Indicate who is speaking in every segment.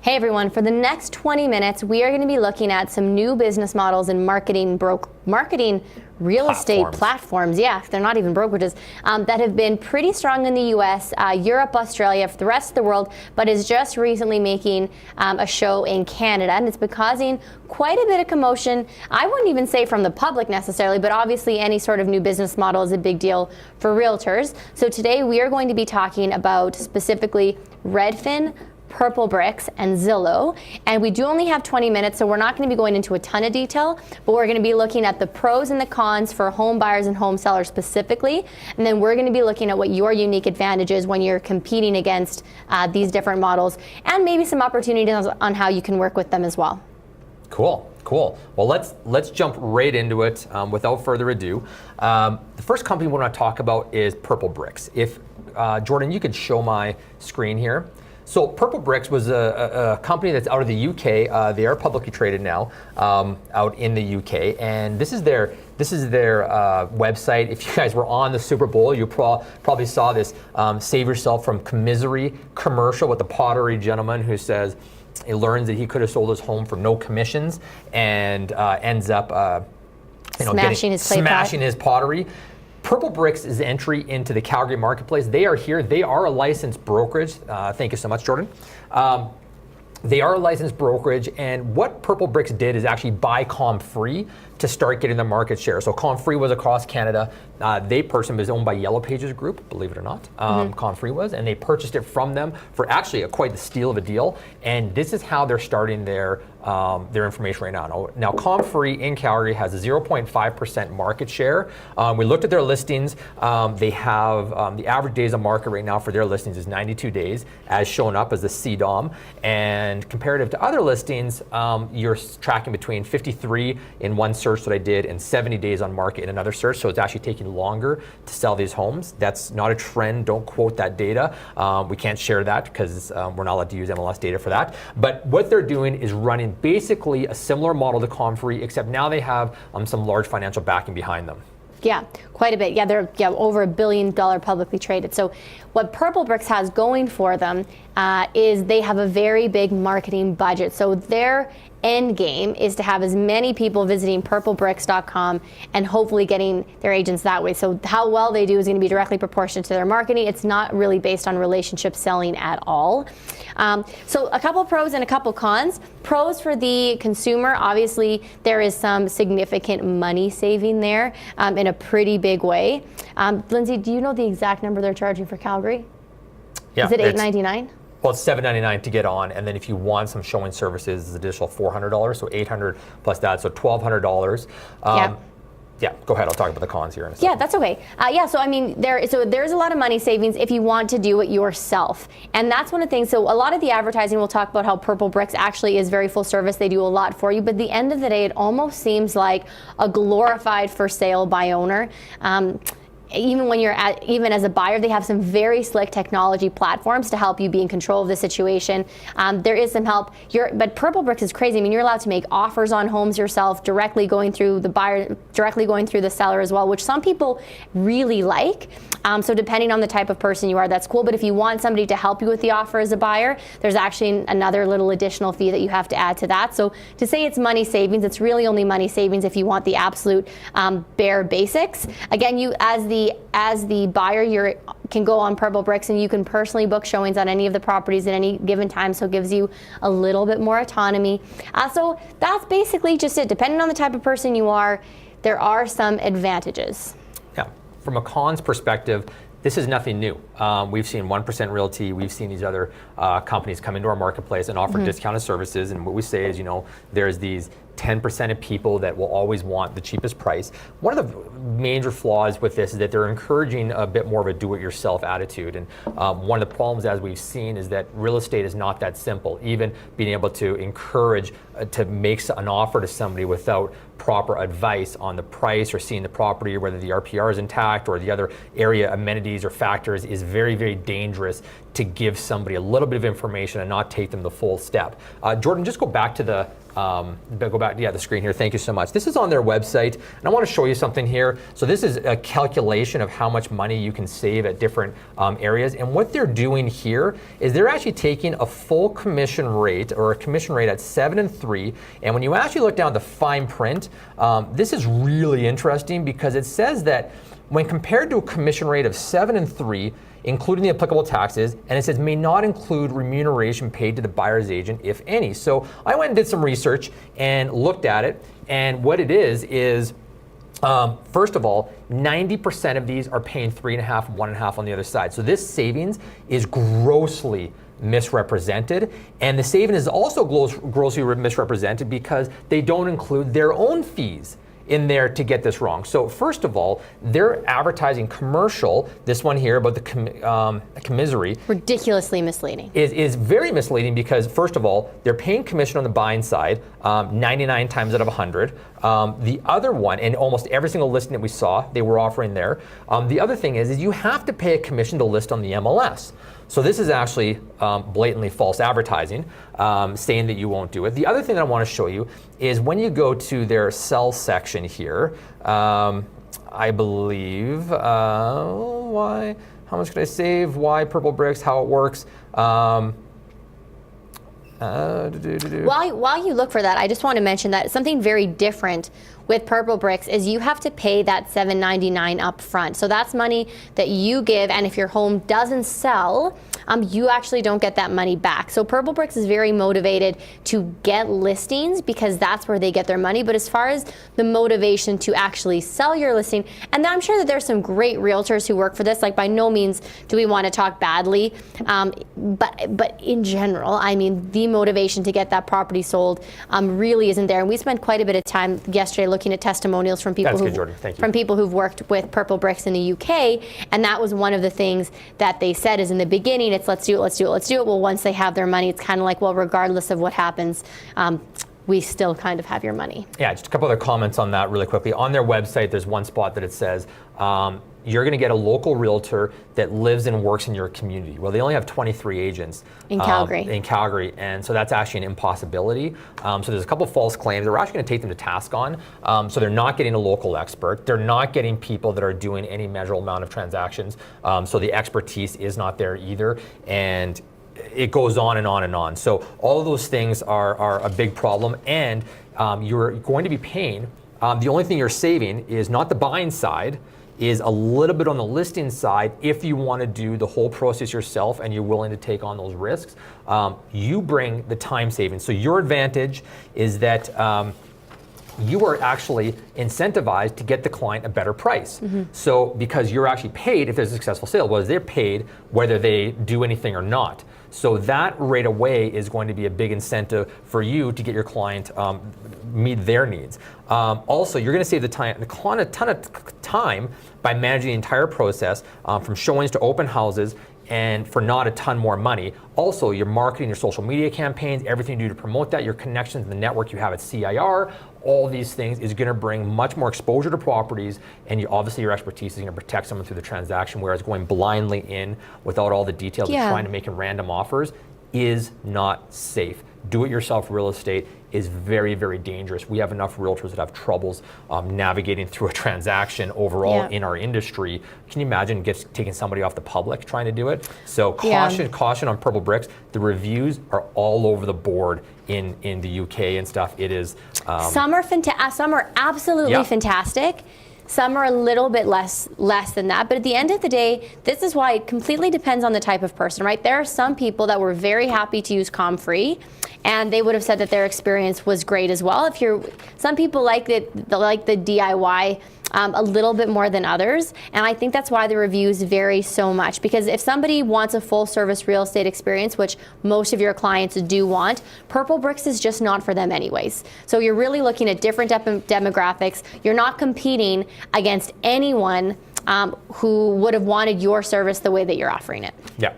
Speaker 1: Hey everyone, for the next 20 minutes, we are going to be looking at some new business models and marketing real estate platforms. Yeah, they're not even brokerages, that have been pretty strong in the US, Europe, Australia, for the rest of the world, but is just recently making a show in Canada, and it's been causing quite a bit of commotion. I wouldn't even say from the public necessarily, but obviously any sort of new business model is a big deal for realtors. So today we are going to be talking about specifically Redfin, Purplebricks, and Zillow, and we do only have 20 minutes, so we're not going to be going into a ton of detail, but we're going to be looking at the pros and the cons for home buyers and home sellers specifically, and then we're going to be looking at what your unique advantage is when you're competing against these different models, and maybe some opportunities on how you can work with them as well.
Speaker 2: Cool. Well, let's jump right into it without further ado. The first company we want to talk about is Purplebricks. If Jordan, you could show my screen here. So Purplebricks was a company that's out of the UK. They are publicly traded now out in the UK, and this is their website. If you guys were on the Super Bowl, you probably saw this "Save Yourself from Misery" commercial with the pottery gentleman who says he learns that he could have sold his home for no commissions and ends up
Speaker 1: smashing his
Speaker 2: pottery. Purplebricks is entry into the Calgary marketplace. They are here. They are a licensed brokerage. Thank you so much, Jordan. They are a licensed brokerage, and what Purplebricks did is actually buy ComFree to start getting the market share. So ComFree was across Canada. They purchased was owned by Yellow Pages Group, believe it or not. ComFree was, and they purchased it from them for actually quite the steal of a deal. And this is how they're starting their information right now. Now ComFree in Calgary has a 0.5% market share. We looked at their listings. They have the average days of market right now for their listings is 92 days, as shown up as the CDOM. And comparative to other listings, you're tracking between 53 in one search that I did and 70 days on market in another search. So it's actually taking longer to sell these homes. That's not a trend. Don't quote that data. We can't share that because we're not allowed to use MLS data for that. But what they're doing is running basically a similar model to ComFree, except now they have some large financial backing behind them.
Speaker 1: Yeah, quite a bit. Yeah, they're over $1 billion publicly traded. So what Purplebricks has going for them is they have a very big marketing budget. So their end game is to have as many people visiting purplebricks.com and hopefully getting their agents that way. So how well they do is going to be directly proportionate to their marketing. It's not really based on relationship selling at all. So a couple pros and a couple cons. Pros for the consumer, obviously there is some significant money saving there in a pretty big way. Lindsay, do you know the exact number they're charging for Calgary?
Speaker 2: Yeah,
Speaker 1: is it $8.99?
Speaker 2: Well, it's $7.99 to get on, and then if you want some showing services, it's additional $400, so $800 plus that, so $1,200. Yeah, go ahead. I'll talk about the cons here in a second.
Speaker 1: Yeah, that's okay. So I mean, there's a lot of money savings if you want to do it yourself, and that's one of the things. So a lot of the advertising will talk about how Purplebricks actually is very full service. They do a lot for you, but at the end of the day, it almost seems like a glorified for sale by owner. Even when even as a buyer, they have some very slick technology platforms to help you be in control of the situation. There is some help. But Purplebricks is crazy. I mean, you're allowed to make offers on homes yourself, directly going through the buyer, directly going through the seller as well, which some people really like. So depending on the type of person you are, that's cool. But if you want somebody to help you with the offer as a buyer, there's actually another little additional fee that you have to add to that. So to say it's money savings, it's really only money savings if you want the absolute bare basics. Again, you as the buyer, you can go on Purplebricks and you can personally book showings on any of the properties at any given time, so it gives you a little bit more autonomy. So that's basically just it. Depending on the type of person you are, there are some advantages.
Speaker 2: Yeah, from a cons perspective, this is nothing new. We've seen 1% Realty. We've seen these other companies come into our marketplace and offer discounted services. And what we say is, there's these 10% of people that will always want the cheapest price. One of the major flaws with this is that they're encouraging a bit more of a do-it-yourself attitude. And one of the problems, as we've seen, is that real estate is not that simple. Even being able to encourage to make an offer to somebody without proper advice on the price or seeing the property or whether the RPR is intact or the other area amenities or factors is very, very dangerous to give somebody a little bit of information and not take them the full step. Jordan, just go back to the the screen here. Thank you so much. This is on their website, and I want to show you something here. So this is a calculation of how much money you can save at different areas. And what they're doing here is they're actually taking a full commission rate, or a commission rate at 7 and 3. And when you actually look down the fine print, this is really interesting because it says that when compared to a commission rate of 7 and 3, including the applicable taxes, and it says may not include remuneration paid to the buyer's agent, if any. So I went and did some research and looked at it, and what it is first of all, 90% of these are paying 3.5, 1.5 on the other side. So this savings is grossly misrepresented, and the savings is also grossly misrepresented because they don't include their own fees in there to get this wrong. So first of all, they're advertising commercial, this one here about the commisery.
Speaker 1: Ridiculously misleading.
Speaker 2: Is very misleading because first of all, they're paying commission on the buying side, 99 times out of 100. The other one, and almost every single listing that we saw, they were offering there. The other thing is you have to pay a commission to list on the MLS. So this is actually blatantly false advertising, saying that you won't do it. The other thing that I want to show you is when you go to their sell section here, I believe, how much could I save? Why Purplebricks, how it works.
Speaker 1: While you look for that, I just want to mention that something very different with Purplebricks is you have to pay that $7.99 up front. So that's money that you give, and if your home doesn't sell, you actually don't get that money back. So Purplebricks is very motivated to get listings because that's where they get their money. But as far as the motivation to actually sell your listing, and I'm sure that there's some great realtors who work for this, like by no means do we want to talk badly, but in general, I mean, the motivation to get that property sold really isn't there. And we spent quite a bit of time yesterday looking at testimonials from people who've worked with Purplebricks in the UK, and that was one of the things that they said is in the beginning, it's let's do it. Well, once they have their money, it's kind of like, well, regardless of what happens, we still kind of have your money.
Speaker 2: Yeah, just a couple other comments on that really quickly. On their website, there's one spot that it says, you're going to get a local realtor that lives and works in your community. Well, they only have 23 agents
Speaker 1: in Calgary.
Speaker 2: And so that's actually an impossibility. So there's a couple of false claims that we're actually going to take them to task on. So they're not getting a local expert. They're not getting people that are doing any measurable amount of transactions. So the expertise is not there either. And it goes on and on and on. So all of those things are a big problem. And you're going to be paying. The only thing you're saving is not the buying side, is a little bit on the listing side if you want to do the whole process yourself and you're willing to take on those risks. You bring the time savings. So your advantage is that you are actually incentivized to get the client a better price. Mm-hmm. So because you're actually paid if there's a successful sale, whereas they're paid whether they do anything or not. So that right away is going to be a big incentive for you to get your client meet their needs. Also, you're going to save a ton of time by managing the entire process from showings to open houses, and for not a ton more money. Also, your marketing, your social media campaigns, everything you do to promote that, your connections, the network you have at CIR, all these things is going to bring much more exposure to properties, and obviously your expertise is going to protect someone through the transaction, whereas going blindly in without all the details and trying to make random offers is not safe. Do-it-yourself real estate is very, very dangerous. We have enough realtors that have troubles navigating through a transaction overall in our industry. Can you imagine taking somebody off the public trying to do it? So caution on Purplebricks. The reviews are all over the board in the UK and stuff. It is
Speaker 1: some are absolutely fantastic. Some are a little bit less than that, but at the end of the day, this is why it completely depends on the type of person, right? There are some people that were very happy to use ComFree, and they would have said that their experience was great as well. Some people like the DIY a little bit more than others, and I think that's why the reviews vary so much, because if somebody wants a full service real estate experience, which most of your clients do want, Purplebricks is just not for them anyways. So you're really looking at different demographics. You're not competing against anyone who would have wanted your service the way that you're offering it.
Speaker 2: Yeah.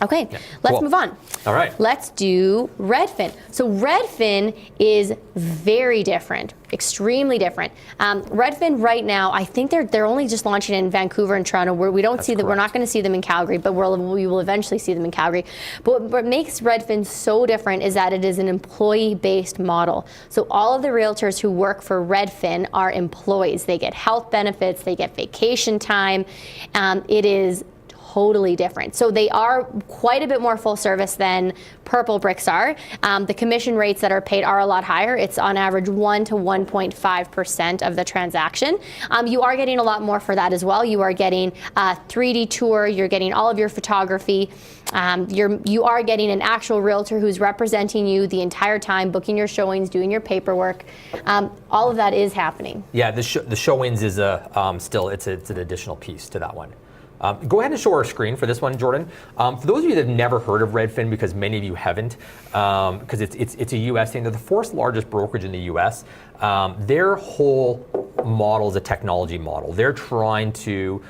Speaker 1: Okay, let's move on.
Speaker 2: All right.
Speaker 1: Let's do Redfin. So Redfin is very different, extremely different. Redfin right now, I think they're only just launching in Vancouver and Toronto, where we don't see that. We're not going to see them in Calgary, but we will eventually see them in Calgary. But what makes Redfin so different is that it is an employee-based model. So all of the realtors who work for Redfin are employees. They get health benefits, they get vacation time. It is totally different. So they are quite a bit more full service than Purplebricks are. The commission rates that are paid are a lot higher. It's on average 1 to 1.5% of the transaction. You are getting a lot more for that as well. You are getting a 3D tour. You're getting all of your photography. You are getting an actual realtor who's representing you the entire time, booking your showings, doing your paperwork. All of that is happening.
Speaker 2: Yeah, the showings is still it's an additional piece to that one. Go ahead and show our screen for this one, Jordan. For those of you that have never heard of Redfin, because many of you haven't, because it's a U.S. thing, they're the fourth largest brokerage in the U.S. Their whole model is a technology model. They're trying to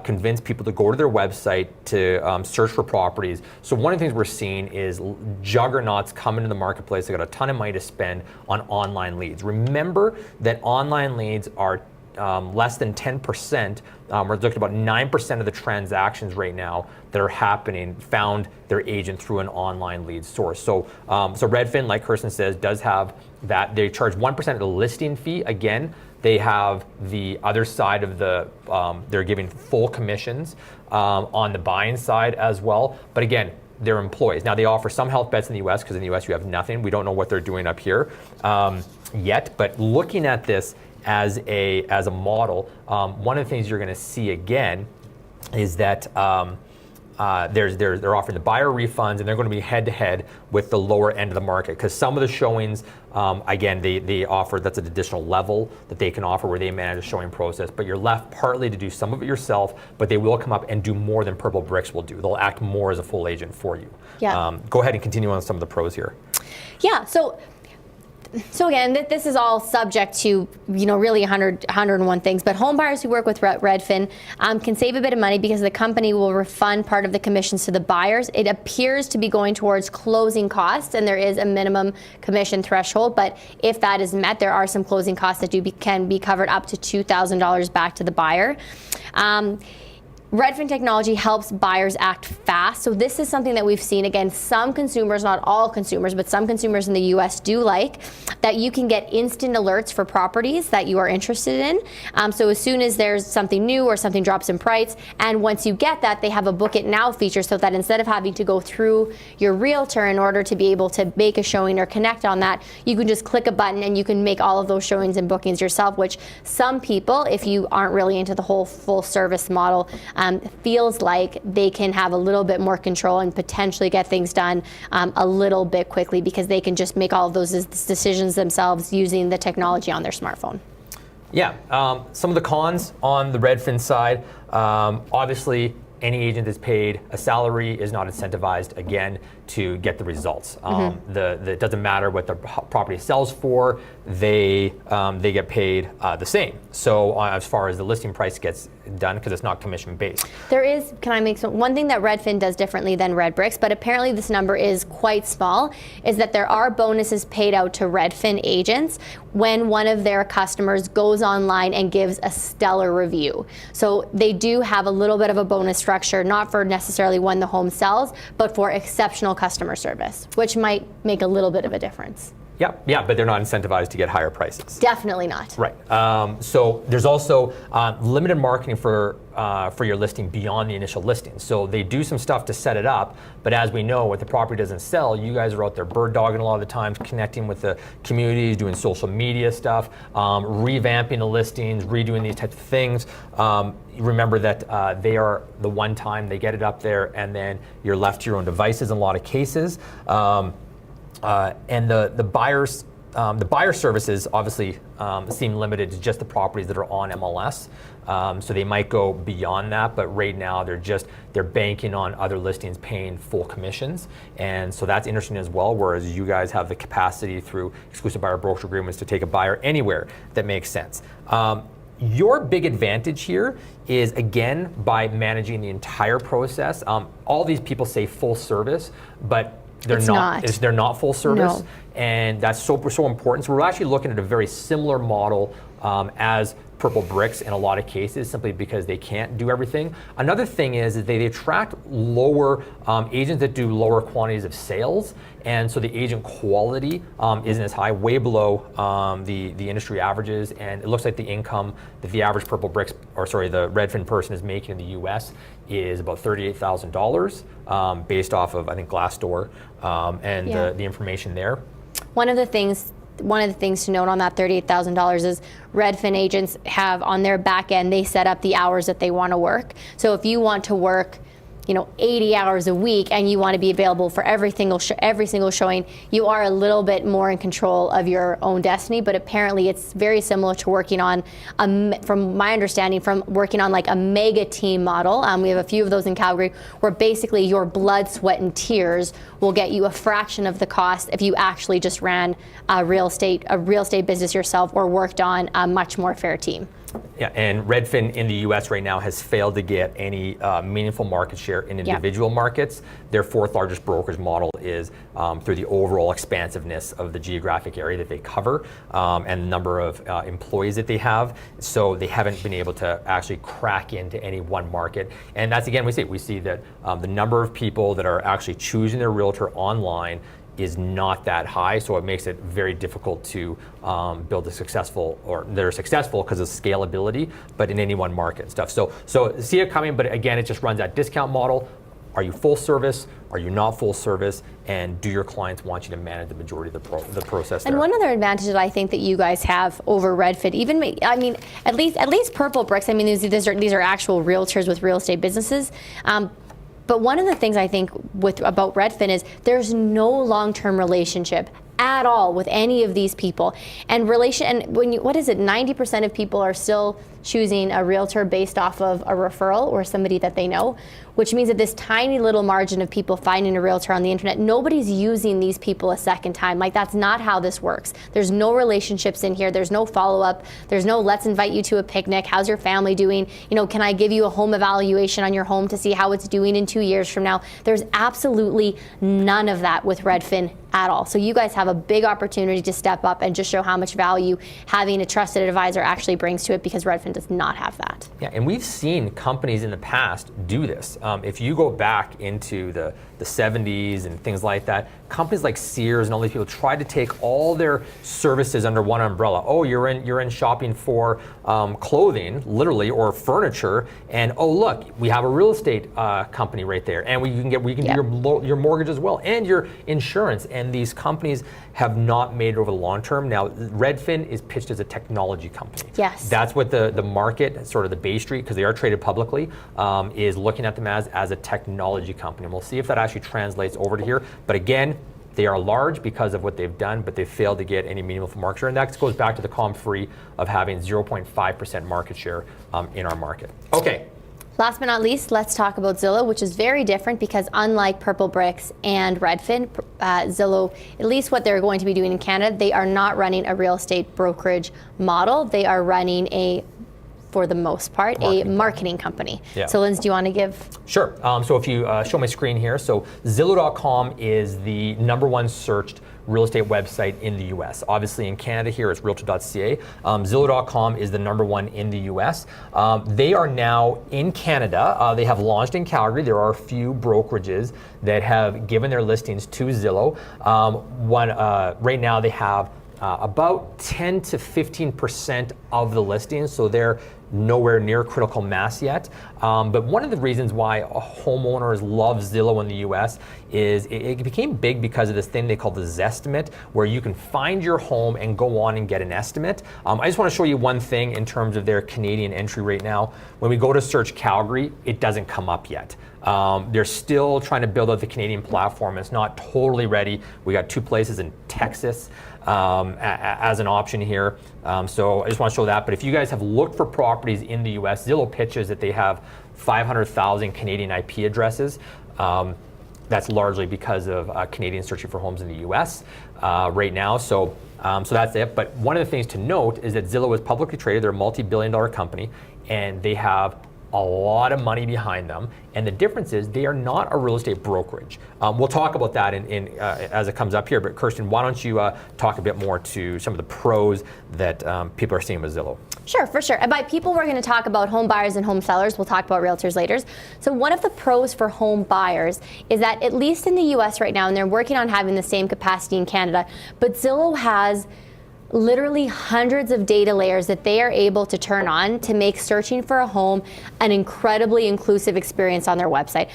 Speaker 2: convince people to go to their website to search for properties. So one of the things we're seeing is juggernauts come into the marketplace. They got a ton of money to spend on online leads. Remember that online leads are less than 10%. We're looking at about 9% of the transactions right now that are happening found their agent through an online lead source. So, Redfin, like Kirsten says, does have that. They charge 1% of the listing fee. Again, they have the other side of the, they're giving full commissions on the buying side as well. But again, they're employees. Now they offer some health bets in the US, because in the US you have nothing. We don't know what they're doing up here yet, but looking at this as a model, one of the things you're going to see again is that they're offering the buyer refunds, and they're going to be head to head with the lower end of the market, because some of the showings, again, they offer, that's an additional level that they can offer where they manage a showing process, but you're left partly to do some of it yourself, but they will come up and do more than Purplebricks will do. They'll act more as a full agent for you.
Speaker 1: Yeah.
Speaker 2: Go ahead and continue on some of the pros here.
Speaker 1: Yeah. So again, this is all subject to, really 101 things, but home buyers who work with Redfin can save a bit of money because the company will refund part of the commissions to the buyers. It appears to be going towards closing costs, and there is a minimum commission threshold, but if that is met, there are some closing costs that can be covered up to $2,000 back to the buyer. Redfin technology helps buyers act fast. So this is something that we've seen. Again, some consumers, not all consumers, but some consumers in the US do like that you can get instant alerts for properties that you are interested in. So as soon as there's something new or something drops in price, and once you get that, they have a book it now feature, so that instead of having to go through your realtor in order to be able to make a showing or connect on that, you can just click a button and you can make all of those showings and bookings yourself, which some people, if you aren't really into the whole full service model, feels like they can have a little bit more control and potentially get things done a little bit quickly, because they can just make all of those decisions themselves using the technology on their smartphone. Yeah,
Speaker 2: some of the cons on the Redfin side, obviously any agent that's paid a salary is not incentivized, again, to get the results. It doesn't matter what the property sells for, they get paid the same. So as far as the listing price gets done, because it's not commission based.
Speaker 1: There is, can I make one thing that Redfin does differently than Redbricks, but apparently this number is quite small, is that there are bonuses paid out to Redfin agents when one of their customers goes online and gives a stellar review. So they do have a little bit of a bonus structure, not for necessarily when the home sells, but for exceptional customer service, which might make a little bit of a difference.
Speaker 2: Yeah, but they're not incentivized to get higher prices.
Speaker 1: Definitely not.
Speaker 2: Right. So there's also limited marketing for your listing beyond the initial listing. So they do some stuff to set it up, but as we know, if the property doesn't sell, you guys are out there bird dogging a lot of the times, connecting with the communities, doing social media stuff, revamping the listings, redoing these types of things. Remember that they are the one time they get it up there, and then you're left to your own devices in a lot of cases. And the buyer services obviously seem limited to just the properties that are on MLS. So they might go beyond that, but right now they're banking on other listings paying full commissions, and so that's interesting as well. Whereas you guys have the capacity through exclusive buyer broker agreements to take a buyer anywhere that makes sense. Your big advantage here is, again, by managing the entire process. All these people say full service, but they're they're not full service.
Speaker 1: No.
Speaker 2: And that's so important. So we're actually looking at a very similar model as Purplebricks in a lot of cases, simply because they can't do everything. Another thing is that they attract lower agents that do lower quantities of sales, and so the agent quality isn't as high, way below the industry averages. And it looks like the income that the average Purplebricks, or sorry, the Redfin person is making in the U.S. is about $38,000, based off of, I think, Glassdoor and the information there.
Speaker 1: One of the things to note on that $38,000 is Redfin agents have on their back end, they set up the hours that they want to work. So if you want to work 80 hours a week and you want to be available for every single showing, you are a little bit more in control of your own destiny. But apparently it's very similar to working on, from my understanding, from working on like a mega team model. We have a few of those in Calgary, where basically your blood, sweat, and tears will get you a fraction of the cost if you actually just ran a real estate business yourself or worked on a much more fair team.
Speaker 2: Yeah, and Redfin in the U.S. right now has failed to get any meaningful market share in individual markets. Their fourth largest brokerage model is through the overall expansiveness of the geographic area that they cover and the number of employees that they have. So they haven't been able to actually crack into any one market. And that's, again, we see that the number of people that are actually choosing their realtor online is not that high, so it makes it very difficult to build a successful, or they're successful because of scalability, but in any one market stuff. So see it coming, but again, it just runs that discount model. Are you full service? Are you not full service? And do your clients want you to manage the majority of the process there?
Speaker 1: And one other advantage that I think that you guys have over Redfin, at least Purplebricks, these are actual realtors with real estate businesses. But one of the things I think about Redfin is there's no long-term relationship at all with any of these people. And what is it? 90% of people are still choosing a realtor based off of a referral or somebody that they know, which means that this tiny little margin of people finding a realtor on the internet, nobody's using these people a second time. Like, that's not how this works. There's no relationships in here. There's no follow-up. There's no let's invite you to a picnic. How's your family doing? Can I give you a home evaluation on your home to see how it's doing in 2 years from now? There's absolutely none of that with Redfin at all. So you guys have a big opportunity to step up and just show how much value having a trusted advisor actually brings to it, because Redfin does not have that.
Speaker 2: Yeah, and we've seen companies in the past do this. If you go back into the 70s and things like that, companies like Sears and all these people tried to take all their services under one umbrella. Oh, you're in shopping for clothing, literally, or furniture, and oh look, we have a real estate company right there, and we can do your mortgage as well, and your insurance. And these companies have not made it over the long term. Now, Redfin is pitched as a technology company.
Speaker 1: Yes.
Speaker 2: That's what the market, sort of the Bay Street, because they are traded publicly, is looking at them as a technology company. And we'll see if that actually translates over to here. But again, they are large because of what they've done, but they failed to get any meaningful market share. And that goes back to the COM3 of having 0.5% market share in our market. Okay.
Speaker 1: Last but not least, let's talk about Zillow, which is very different because unlike Purplebricks and Redfin, Zillow, at least what they're going to be doing in Canada, they are not running a real estate brokerage model. They are running for the most part, a marketing company. Yeah. So Linz, do you want to give?
Speaker 2: Sure. So if you show my screen here, so Zillow.com is the #1 searched real estate website in the US. Obviously in Canada here it's realtor.ca. Zillow.com is the #1 in the US. They are now in Canada. They have launched in Calgary. There are a few brokerages that have given their listings to Zillow. Right now they have about 10 to 15% of the listings, so they're nowhere near critical mass yet. But one of the reasons why homeowners love Zillow in the US is it became big because of this thing they call the Zestimate, where you can find your home and go on and get an estimate. I just want to show you one thing in terms of their Canadian entry right now. When we go to search Calgary, it doesn't come up yet. They're still trying to build out the Canadian platform. It's not totally ready. We got 2 places in Texas as an option here. So I just want to show that. But if you guys have looked for properties in the US, Zillow pitches that they have 500,000 Canadian IP addresses. that's largely because of Canadians searching for homes in the U.S. Right now. So that's it. But one of the things to note is that Zillow is publicly traded. They're a multi-billion-dollar company, and they have a lot of money behind them. And the difference is they are not a real estate brokerage. We'll talk about that as it comes up here. But Kirsten, why don't you talk a bit more to some of the pros that people are seeing with Zillow?
Speaker 1: Sure, for sure. And by people, we're going to talk about home buyers and home sellers. We'll talk about realtors later. So one of the pros for home buyers is that at least in the U.S. right now, and they're working on having the same capacity in Canada, but Zillow has literally hundreds of data layers that they are able to turn on to make searching for a home an incredibly inclusive experience on their website.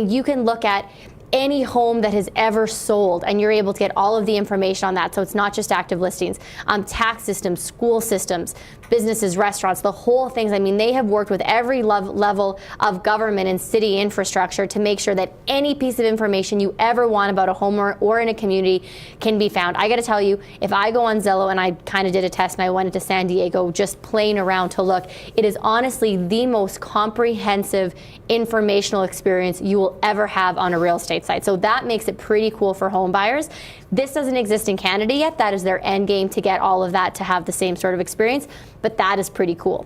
Speaker 1: You can look at any home that has ever sold, and you're able to get all of the information on that. So it's not just active listings, tax systems, school systems, businesses, restaurants, the whole things. I mean, they have worked with every level of government and city infrastructure to make sure that any piece of information you ever want about a home or in a community can be found. I got to tell you, if I go on Zillow, and I kind of did a test and I went to San Diego just playing around to look, it is honestly the most comprehensive informational experience you will ever have on a real estate site. So that makes it pretty cool for home buyers. This doesn't exist in Canada yet. That is their end game, to get all of that to have the same sort of experience, but that is pretty cool.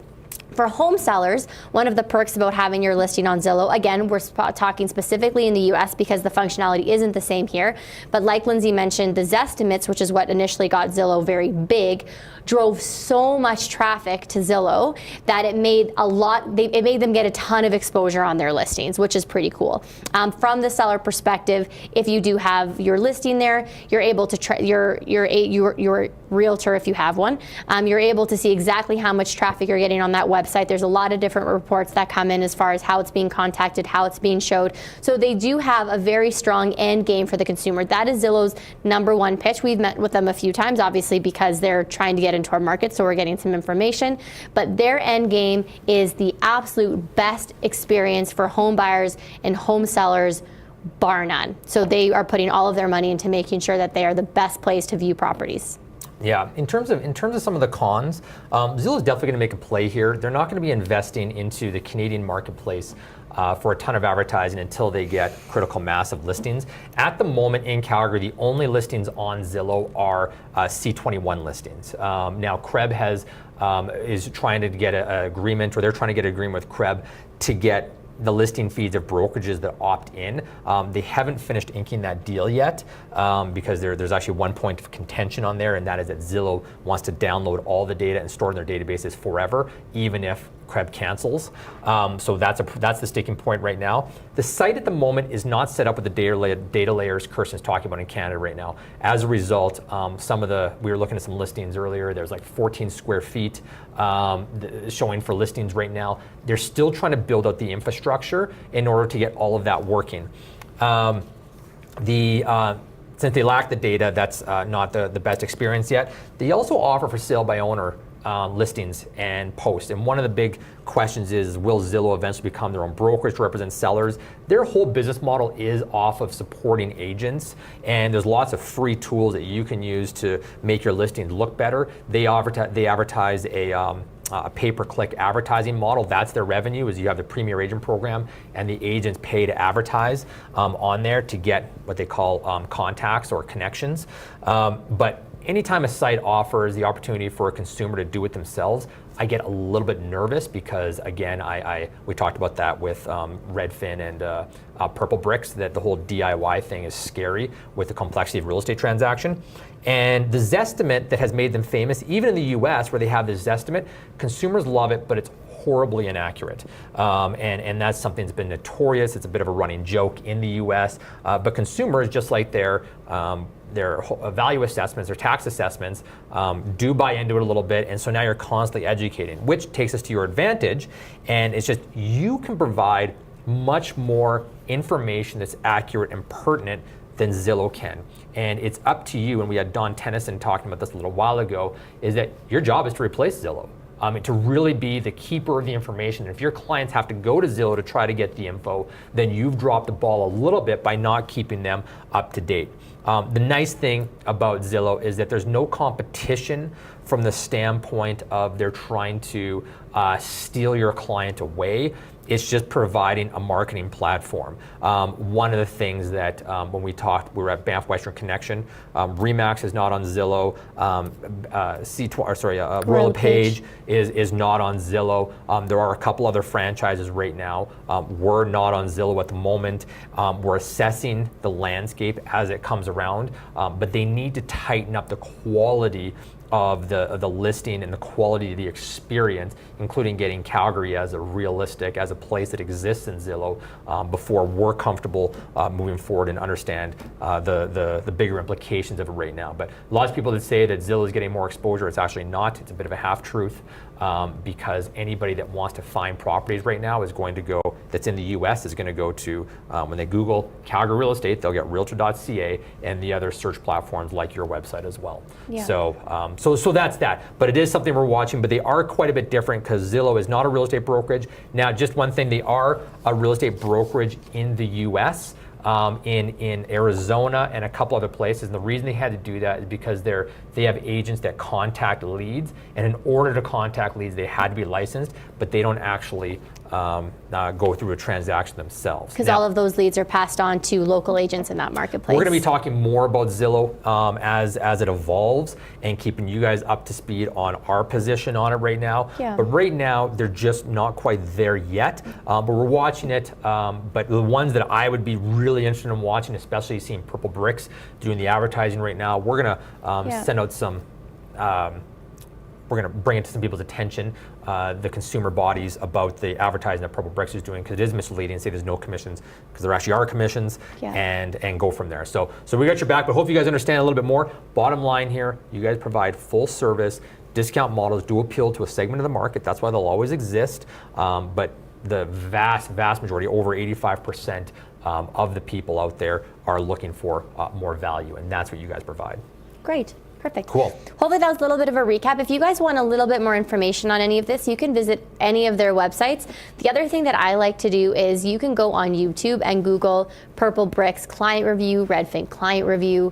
Speaker 1: For home sellers, one of the perks about having your listing on Zillow, again, we're talking specifically in the US because the functionality isn't the same here, but like Lindsay mentioned, the Zestimates, which is what initially got Zillow very big, drove so much traffic to Zillow that it made it made them get a ton of exposure on their listings, which is pretty cool. From the seller perspective, if you do have your listing there, you're able to your realtor, if you have one, you're able to see exactly how much traffic you're getting on that website. There's a lot of different reports that come in as far as how it's being contacted, how it's being showed. So they do have a very strong end game for the consumer. That is Zillow's #1 pitch. We've met with them a few times, obviously, because they're trying to get into our market, so we're getting some information. But their end game is the absolute best experience for home buyers and home sellers, bar none. So they are putting all of their money into making sure that they are the best place to view properties.
Speaker 2: Yeah, in terms of some of the cons, Zillow is definitely going to make a play here. They're not going to be investing into the Canadian marketplace for a ton of advertising until they get critical mass of listings. At the moment in Calgary, the only listings on Zillow are C21 listings. Now, Kreb is trying to get an agreement, or they're trying to get an agreement with Kreb to get the listing feeds of brokerages that opt in. They haven't finished inking that deal yet because there's actually one point of contention on there, and that is that Zillow wants to download all the data and store in their databases forever, even if Kreb cancels. So that's the sticking point right now. The site at the moment is not set up with the data layers Kirsten's talking about in Canada right now. As a result, we were looking at some listings earlier. There's like 14 square feet showing for listings right now. They're still trying to build out the infrastructure in order to get all of that working. Since they lack the data, that's not the best experience yet. They also offer for sale by owner listings and posts. And one of the big questions is, will Zillow eventually become their own brokerage to represent sellers? Their whole business model is off of supporting agents, and there's lots of free tools that you can use to make your listings look better. They advertise a pay-per-click advertising model. That's their revenue, is you have the Premier Agent program, and the agents pay to advertise on there to get what they call contacts or connections. But anytime a site offers the opportunity for a consumer to do it themselves, I get a little bit nervous because, again, we talked about that with Redfin and Purplebricks, that the whole DIY thing is scary with the complexity of real estate transaction. And the Zestimate that has made them famous, even in the US where they have this Zestimate, consumers love it, but it's horribly inaccurate. And that's something that's been notorious. It's a bit of a running joke in the US, but consumers, just like their value assessments or tax assessments, do buy into it a little bit, and so now you're constantly educating, which takes us to your advantage, and it's just you can provide much more information that's accurate and pertinent than Zillow can. And it's up to you, and we had Don Tennyson talking about this a little while ago, is that your job is to replace Zillow. To really be the keeper of the information. If your clients have to go to Zillow to try to get the info, then you've dropped the ball a little bit by not keeping them up to date. The nice thing about Zillow is that there's no competition from the standpoint of they're trying to steal your client away. It's just providing a marketing platform. One of the things that when we talked, we were at Banff Western Connection. Remax is not on Zillow. Royal LePage is not on Zillow. There are a couple other franchises right now. We're not on Zillow at the moment. We're assessing the landscape as it comes around, but they need to tighten up the quality of the listing and the quality of the experience, including getting Calgary as a place that exists in Zillow before we're comfortable moving forward and understand the bigger implications of it right now. But lots of people that say that Zillow is getting more exposure, it's actually not. It's a bit of a half-truth because anybody that wants to find properties right now is going to go, that's in the US, is going to go to, when they Google Calgary real estate, they'll get realtor.ca and the other search platforms like your website as well.
Speaker 1: Yeah.
Speaker 2: So that's that. But it is something we're watching, but they are quite a bit different because Zillow is not a real estate brokerage. Now, just one thing, they are a real estate brokerage in the US, in Arizona and a couple other places. And the reason they had to do that is because they have agents that contact leads. And in order to contact leads, they had to be licensed, but they don't actually go through a transaction themselves.
Speaker 1: Because all of those leads are passed on to local agents in that marketplace.
Speaker 2: We're going to be talking more about Zillow as it evolves and keeping you guys up to speed on our position on it right now.
Speaker 1: Yeah.
Speaker 2: But right now, they're just not quite there yet. But we're watching it. But the ones that I would be really interested in watching, especially seeing Purplebricks doing the advertising right now, we're going to send out some. We're going to bring it to some people's attention, the consumer bodies, about the advertising that Purplebricks is doing, because it is misleading, say there's no commissions, because there actually are commissions, and go from there. So we got your back, but hope you guys understand a little bit more. Bottom line here, you guys provide full service. Discount models do appeal to a segment of the market. That's why they'll always exist. But the vast majority, over 85% of the people out there are looking for more value, and that's what you guys provide.
Speaker 1: Great. Perfect.
Speaker 2: Cool.
Speaker 1: Hopefully that was a little bit of a recap. If you guys want a little bit more information on any of this, you can visit any of their websites. The other thing that I like to do is you can go on YouTube and Google Purplebricks client review, Redfin client review,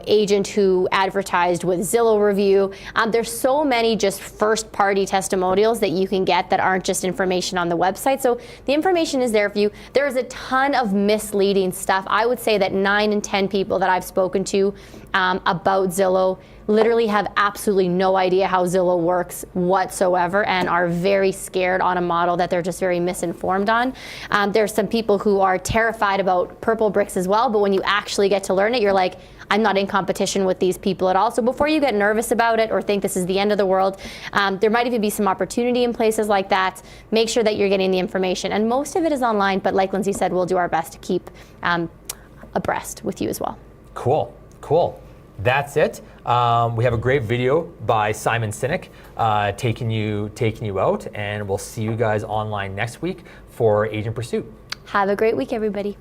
Speaker 1: agent who advertised with Zillow review. There's so many just first-party testimonials that you can get that aren't just information on the website. So the information is there for you. There is a ton of misleading stuff. I would say that 9 in 10 people that I've spoken to about Zillow literally have absolutely no idea how Zillow works whatsoever and are very scared on a model that they're just very misinformed on. There's some people who are terrified about Purplebricks as well, but when you actually get to learn it, you're like, I'm not in competition with these people at all. So before you get nervous about it or think this is the end of the world, there might even be some opportunity in places like that. Make sure that you're getting the information. And most of it is online, but like Lindsay said, we'll do our best to keep abreast with you as well.
Speaker 2: Cool. That's it. We have a great video by Simon Sinek taking you out, and we'll see you guys online next week for Agent Pursuit.
Speaker 1: Have a great week, everybody.